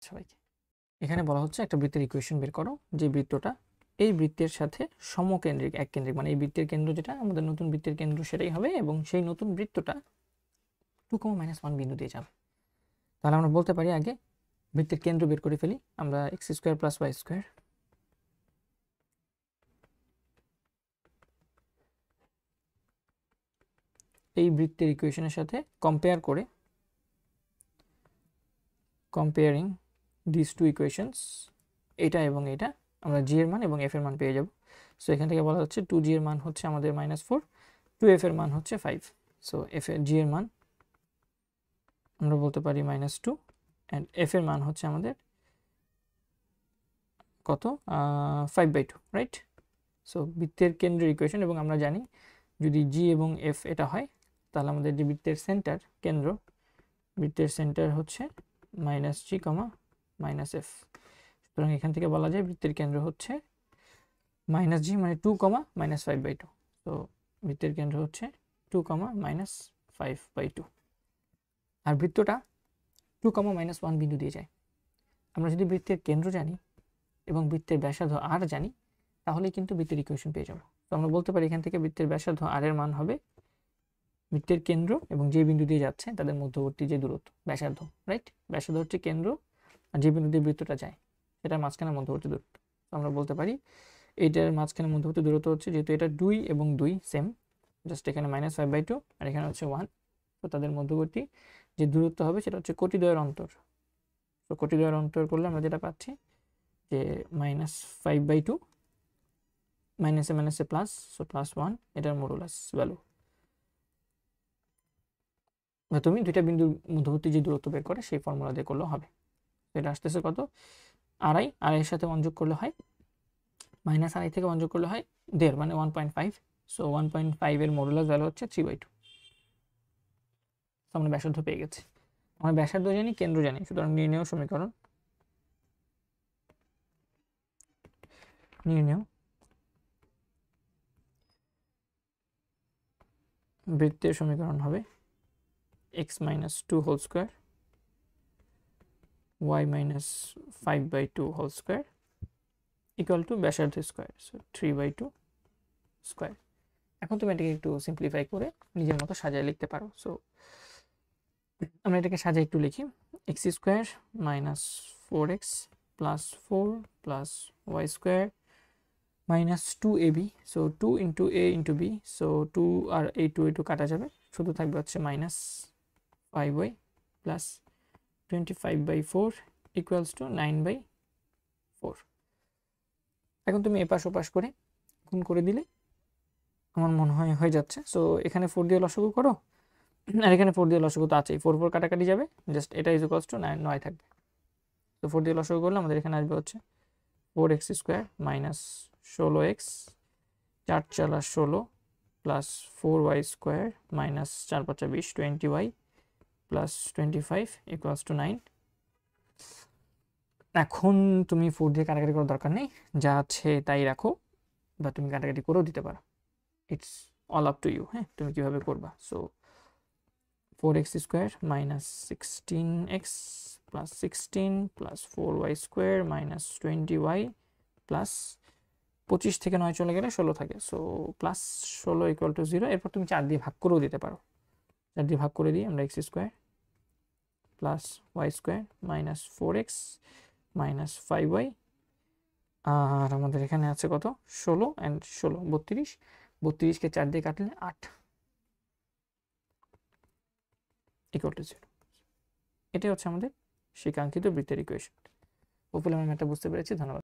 সবাইকে। এখানে বলা হচ্ছে একটা বৃত্তের ইকুয়েশন বের করো যে বৃত্তটা এই বৃত্তের সাথে সমকেন্দ্রিক, এককেন্দ্রিক, মানে এই বৃত্তের কেন্দ্র যেটা আমাদের নতুন বৃত্তের কেন্দ্র সেটাই হবে এবং সেই নতুন বৃত্তটা 2, -1 বিন্দু দিয়ে যাবে। তাহলে আমরা বলতে পারি আগে বৃত্তের কেন্দ্র বের করে ফেলি। আমরা x² + y² এই বৃত্তের ইকুয়েশনের সাথে কম্পেয়ার করে, কম্পেয়ারিং দিস টু ইকুয়েশনস, এটা এবং এটা, আমরা g এর মান এবং f এর মান পেয়ে যাব। সো এখান থেকে বলা হচ্ছে 2g এর মান হচ্ছে আমাদের -4, 2f এর মান হচ্ছে 5। সো g এর মান আমরা বলতে পারি -2 অ্যান্ড f এর মান হচ্ছে আমাদের কত, 5/2, রাইট? সো বৃত্তের কেন্দ্রের ইকুয়েশন, এবং আমরা জানি যদি g এবং f এটা হয় তাহলে আমাদের যে বৃত্তের সেন্টার, কেন্দ্র, বৃত্তের সেন্টার হচ্ছে -g, -f। সুতরাং এখান থেকে বলা যায় বৃত্তের কেন্দ্র হচ্ছে -g মানে 2, -5/2। তো বৃত্তের কেন্দ্র হচ্ছে 2, -5/2। আর বৃত্তটা 2, -1 বিন্দু দিয়ে যায়। আমরা যদি বৃত্তের কেন্দ্র জানি এবং বৃত্তের ব্যাসার্ধ r জানি তাহলে কিন্তু বৃত্তের ইকুয়েশন পেয়ে যাব। তো আমরা বলতে পারি এখান থেকে বৃত্তের ব্যাসার্ধ r এর মান হবে বৃত্তের কেন্দ্র এবং যে বিন্দু দিয়ে যাচ্ছে তাদের মধ্যবর্তী যে দূরত্ব, ব্যাসার্ধ, রাইট? ব্যাসার্ধ হচ্ছে কেন্দ্র আর যে বিন্দু দিয়ে বৃত্তটা যায় সেটার মাঝখানে মধ্যবর্তী দূরত্ব। তো আমরা বলতে পারি এইটার মাঝখানে মধ্যবর্তী দূরত্ব হচ্ছে, যেহেতু এটা 2 এবং 2 সেম, জাস্ট এখানে -5/2 আর এখানে হচ্ছে 1, তো তাদের মধ্যবর্তী যে দূরত্ব হবে সেটা হচ্ছে কোটিদ্বয়ের অন্তর। তো কোটিদ্বয়ের অন্তর করলে আমরা যেটা পাচ্ছি যে -5/2, -এ প্লাস, সো +1, এটার মডুলাস ভ্যালু। তুমি দুইটা বিন্দুর মধ্যবর্তী যে দূরত্ব বের করে সেই ফর্মুলা দিয়ে করলেও হবে। এটা আসতেছে কত, আড়াইয়ের সাথে 1 যোগ করলে হয় -আড়াই থেকে 1 যোগ করলে হয় 1.5, মানে 1.5। সো 1.5 এর মডুলাস ভ্যালু হচ্ছে 3/2। তো আমরা ব্যাসার্ধ পেয়ে গেছি। আমরা ব্যাসার্ধ জানি, কেন্দ্র জানি, সুতরাং নির্ণেয় সমীকরণ, নির্ণেয় বৃত্তের সমীকরণ হবে x - 2 whole square y - 5/2 whole square equal to ব্যাসার্ধ স্কোয়ার, সো 3/2 স্কোয়ার। এখন তুমি এটাকে একটু সিম্পলিফাই করে নিজের মতো সাজায় লিখতে পারো। সো আমরা এটাকে সাজায় একটু লিখি, x² - 4x + 4 + y² -2ab, so 2 × a × b, so 2 আর এই 2 কাটা যাবে, শুধু থাকবে হচ্ছে -5y প্লাস 25/4 ইকুয়ালস টু 9/4। এখন তুমি এপাশ ওপাশ করে গুণ করে দিলে আমার মনে হয় হয়ে যাচ্ছে। সো এখানে 4 দিয়ে লসাগু করো আর এখানে 4 দিয়ে লসাগু তো আছেই, 4 4 কাটাকাটি যাবে, জাস্ট এটা ইকুয়ালস টু 9 থাকবে। তো 4 দিয়ে লসাগু করলে আমাদের এখানে আসবে হচ্ছে 4x² - 16x 4 × 16 plus 4y² - 4 × 5 = 20, 20y plus 25 equals to 9। এখন তুমি 4 দিয়ে কাটাকাটি করার দরকার নেই, যা আছে তাই রাখো, বা তুমি কাটাকাটি করেও দিতে পারো, it's all up to you. হ্যাঁ, তুমি কিভাবে করবা। So 4x² - 16x plus 16 plus 4y² - 20y plus 25 থেকে 9 চলে গেলে 16 থাকে, সো প্লাস 16 ইকুয়াল টু 0। এরপর তুমি 4 দিয়ে ভাগ করেও দিতে পারো, 4 দিয়ে ভাগ করে দিই আমরা x² plus y² - 4x - 5y, আর আমাদের এখানে আছে কত, 16 অ্যান্ড 16 32, 32কে 4 দিয়ে কাটলে 8 ইকুয়াল টু 0। এটাই হচ্ছে আমাদের সেই কাঙ্ক্ষিত বৃত্তের ইকুয়েশন। হোপফুলি আমরা ম্যাথটা বুঝতে পেরেছি। ধন্যবাদ।